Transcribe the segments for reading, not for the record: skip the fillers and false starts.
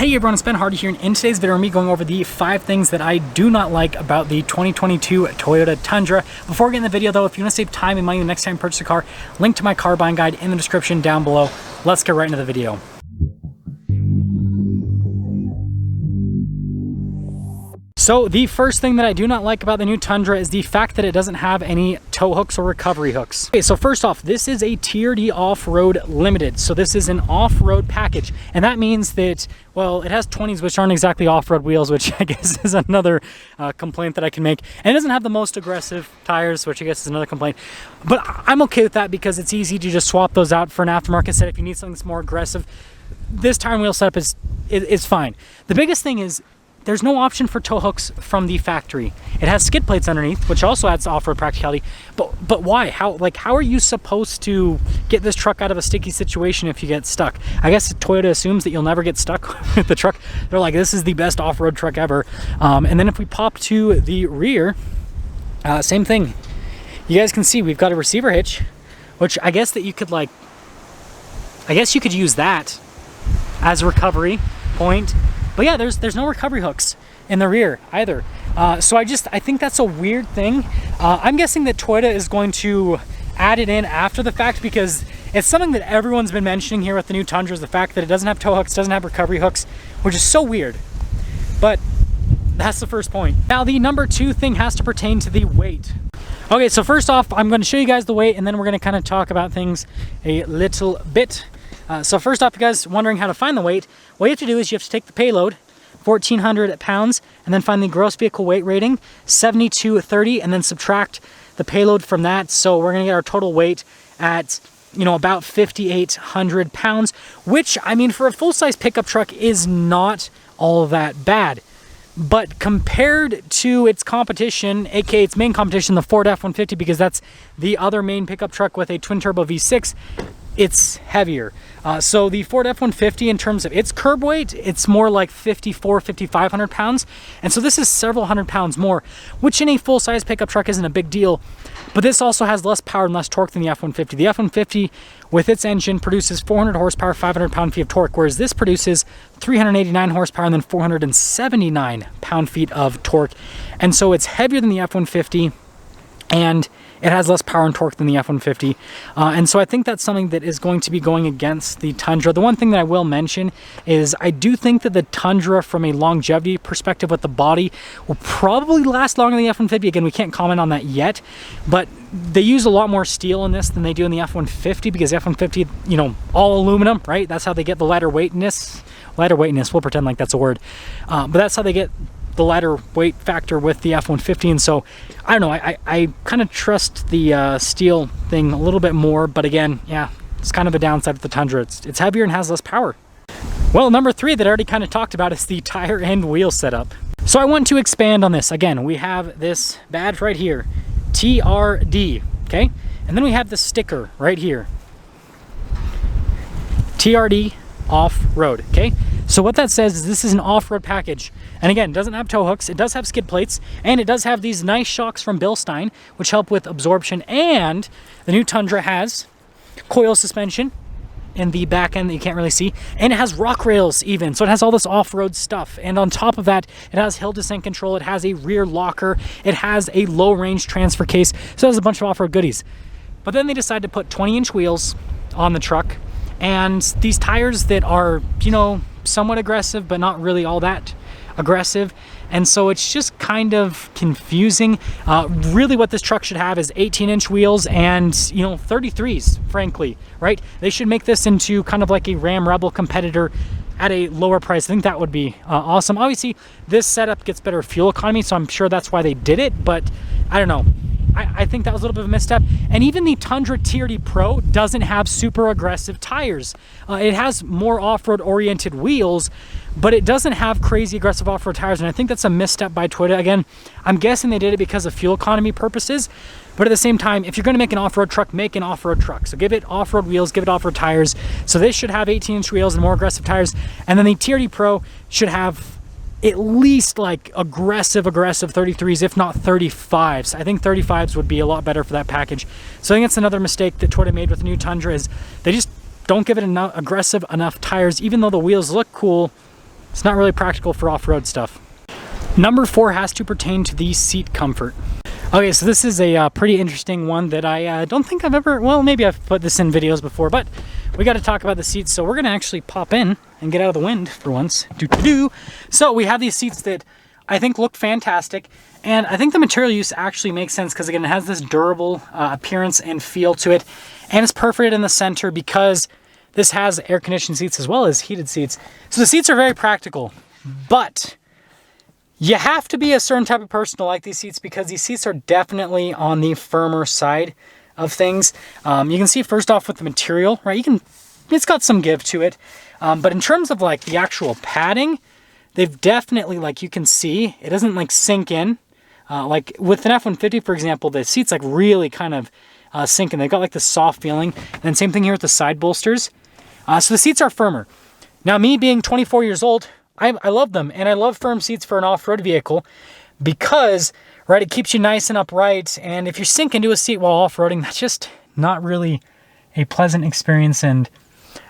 Hey everyone, it's Ben Hardy here, and in today's video, me going over the 5 things that I do not like about the 2022 Toyota Tundra. Before we get in the video though, if you want to save time and money the next time you purchase a car, link to my car buying guide in the description down below. Let's get right into the video. So the first thing that I do not like about the new Tundra is the fact that it doesn't have any tow hooks or recovery hooks. Okay, so first off, this is a TRD Off-Road Limited. So this is an off-road package. And that means that, well, it has 20s, which aren't exactly off-road wheels, which I guess is another complaint that I can make. And it doesn't have the most aggressive tires, which I guess is another complaint. But I'm okay with that because it's easy to just swap those out for an aftermarket set if you need something that's more aggressive. This tire and wheel setup is fine. The biggest thing is, there's no option for tow hooks from the factory. It has skid plates underneath, which also adds off-road practicality. But why? How are you supposed to get this truck out of a sticky situation if you get stuck? I guess Toyota assumes that you'll never get stuck with the truck. They're like, this is the best off-road truck ever. And then if we pop to the rear, same thing. You guys can see we've got a receiver hitch, which I guess that you could I guess you could use that as a recovery point. But yeah, there's no recovery hooks in the rear either. So I think that's a weird thing. I'm guessing that Toyota is going to add it in after the fact because it's something that everyone's been mentioning here with the new Tundra, is the fact that it doesn't have tow hooks, doesn't have recovery hooks, which is so weird. But that's the first point. Now the number 2 thing has to pertain to the weight. Okay, so first off, I'm going to show you guys the weight and then we're going to kind of talk about things a little bit. So first off, you guys wondering how to find the weight, what you have to do is you have to take the payload, 1,400 pounds, and then find the gross vehicle weight rating, 7230, and then subtract the payload from that. So we're gonna get our total weight at, about 5,800 pounds, which, I mean, for a full-size pickup truck is not all that bad. But compared to its competition, aka its main competition, the Ford F-150, because that's the other main pickup truck with a twin-turbo V6, it's heavier. So the Ford F-150, in terms of its curb weight, it's more like 5,500 pounds. And so this is several hundred pounds more, which in a full-size pickup truck isn't a big deal. But this also has less power and less torque than the F-150. The F-150, with its engine, produces 400 horsepower, 500 pound-feet of torque, whereas this produces 389 horsepower and then 479 pound-feet of torque. And so it's heavier than the F-150, and it has less power and torque than the F-150. And so I think that's something that is going to be going against the Tundra. The one thing that I will mention is I do think that the Tundra, from a longevity perspective with the body, will probably last longer than the F-150. Again, we can't comment on that yet, but they use a lot more steel in this than they do in the F-150 because the F-150, all aluminum, right? That's how they get the lighter weightness, we'll pretend like that's a word. But that's how they get the lighter weight factor with the F-150, and so I don't know, I kind of trust the steel thing a little bit more, but again, yeah, it's kind of a downside with the Tundra. It's heavier and has less power. Well, number 3 that I already kind of talked about is the tire and wheel setup. So I want to expand on this. Again, we have this badge right here, TRD, okay? And then we have the sticker right here, TRD Off-Road, okay? So what that says is this is an off-road package. And again, it doesn't have tow hooks, it does have skid plates, and it does have these nice shocks from Bilstein, which help with absorption. And the new Tundra has coil suspension in the back end that you can't really see, and it has rock rails even. So it has all this off-road stuff. And on top of that, it has hill descent control, it has a rear locker, it has a low-range transfer case, so it has a bunch of off-road goodies. But then they decided to put 20-inch wheels on the truck, and these tires that are, somewhat aggressive, but not really all that aggressive. And so it's just kind of confusing. Really what this truck should have is 18-inch wheels and, 33s, frankly, right? They should make this into kind of like a Ram Rebel competitor at a lower price. I think that would be awesome. Obviously, this setup gets better fuel economy, so I'm sure that's why they did it, but I don't know. I think that was a little bit of a misstep. And even the Tundra TRD Pro doesn't have super aggressive tires. It has more off-road oriented wheels, but it doesn't have crazy aggressive off-road tires. And I think that's a misstep by Toyota. Again, I'm guessing they did it because of fuel economy purposes. But at the same time, if you're going to make an off-road truck, make an off-road truck. So give it off-road wheels, give it off-road tires. So this should have 18-inch wheels and more aggressive tires. And then the TRD Pro should have at least like aggressive 33s, if not 35s. I think 35s would be a lot better for that package. So I think that's another mistake that Toyota made with the new Tundra, is they just don't give it enough aggressive enough tires. Even though the wheels look cool, It's not really practical for off-road stuff. Number 4 has to pertain to the seat comfort. Okay, so this is a pretty interesting one that I don't think I've ever, well, maybe I've put this in videos before, but we got to talk about the seats. So we're going to actually pop in and get out of the wind for once. So we have these seats that I think look fantastic, and I think the material use actually makes sense because, again, it has this durable appearance and feel to it, and it's perforated in the center because this has air-conditioned seats as well as heated seats. So the seats are very practical, but you have to be a certain type of person to like these seats because these seats are definitely on the firmer side of things. You can see first off with the material, right? It's got some give to it. But in terms of like the actual padding, they've definitely, like you can see, it doesn't like sink in. Like with an F-150, for example, the seats like really kind of sink in. They've got like this soft feeling. And then same thing here with the side bolsters. So the seats are firmer. Now, me being 24 years old, I love them, and I love firm seats for an off-road vehicle because, right, it keeps you nice and upright, and if you sink into a seat while off-roading, that's just not really a pleasant experience, and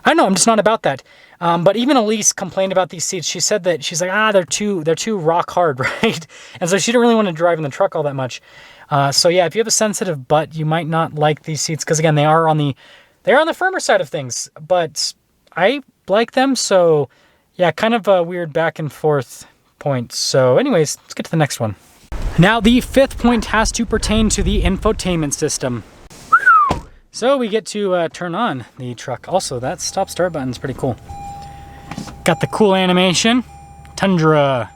I know I'm just not about that. But even Elise complained about these seats. She said that, she's like, they're too rock hard, right? And so she didn't really want to drive in the truck all that much. So yeah, if you have a sensitive butt, you might not like these seats because, again, they are on the firmer side of things, but I like them, so yeah, kind of a weird back and forth point. So anyways, let's get to the next one. Now, the 5th point has to pertain to the infotainment system. So we get to turn on the truck. Also, that stop-start button is pretty cool. Got the cool animation. Tundra.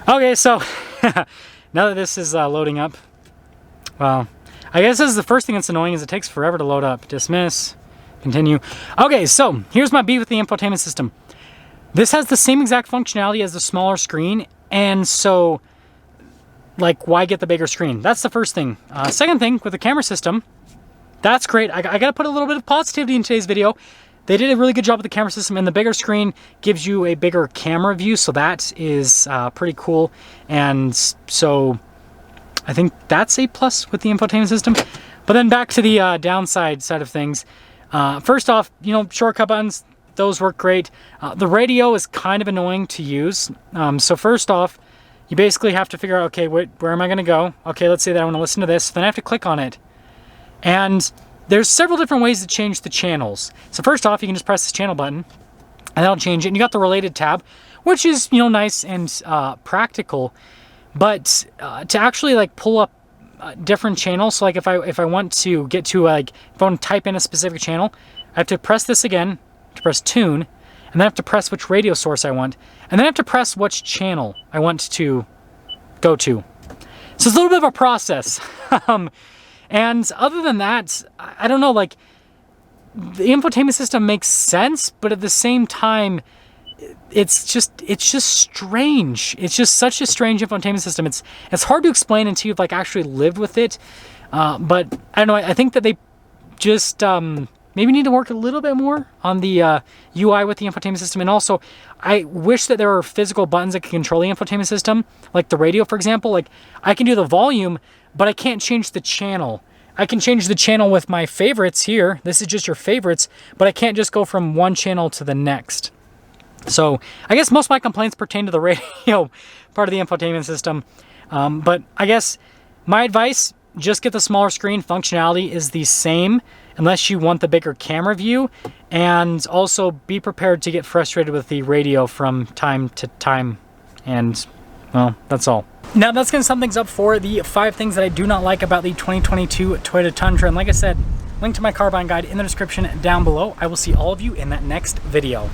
Okay, so now that this is loading up, well, I guess this is the first thing that's annoying is it takes forever to load up. Dismiss. Continue. Okay, so here's my beef with the infotainment system. This has the same exact functionality as the smaller screen, and so, like, why get the bigger screen? That's the first thing. Second thing, with the camera system, that's great. I gotta put a little bit of positivity in today's video. They did a really good job with the camera system, and the bigger screen gives you a bigger camera view, so that is pretty cool. And so I think that's a plus with the infotainment system. But then back to the downside side of things. First off, shortcut buttons, those work great. The radio is kind of annoying to use. So first off, you basically have to figure out, okay, where am I going to go? Okay, let's say that I want to listen to this. Then I have to click on it. And there's several different ways to change the channels. So first off, you can just press this channel button, and that'll change it. And you got the related tab, which is, nice and practical. But to actually like pull up different channels, so like if I want to get to if I want to type in a specific channel, I have to press this again to press tune, and then I have to press which radio source I want, and then I have to press which channel I want to go to. So it's a little bit of a process. And other than that, I don't know, like the infotainment system makes sense, but at the same time, it's just strange. It's just such a strange infotainment system. It's hard to explain until you've like actually lived with it. But I don't know. I think that they just maybe need to work a little bit more on the UI with the infotainment system. And also, I wish that there were physical buttons that could control the infotainment system, like the radio, for example. Like I can do the volume, but I can't change the channel. I can change the channel with my favorites here. This is just your favorites, but I can't just go from one channel to the next. So I guess most of my complaints pertain to the radio part of the infotainment system. But I guess my advice, just get the smaller screen. Functionality is the same unless you want the bigger camera view. And also be prepared to get frustrated with the radio from time to time. And, well, that's all. Now that's going to sum things up for the 5 things that I do not like about the 2022 Toyota Tundra. And like I said, link to my car buying guide in the description down below. I will see all of you in that next video.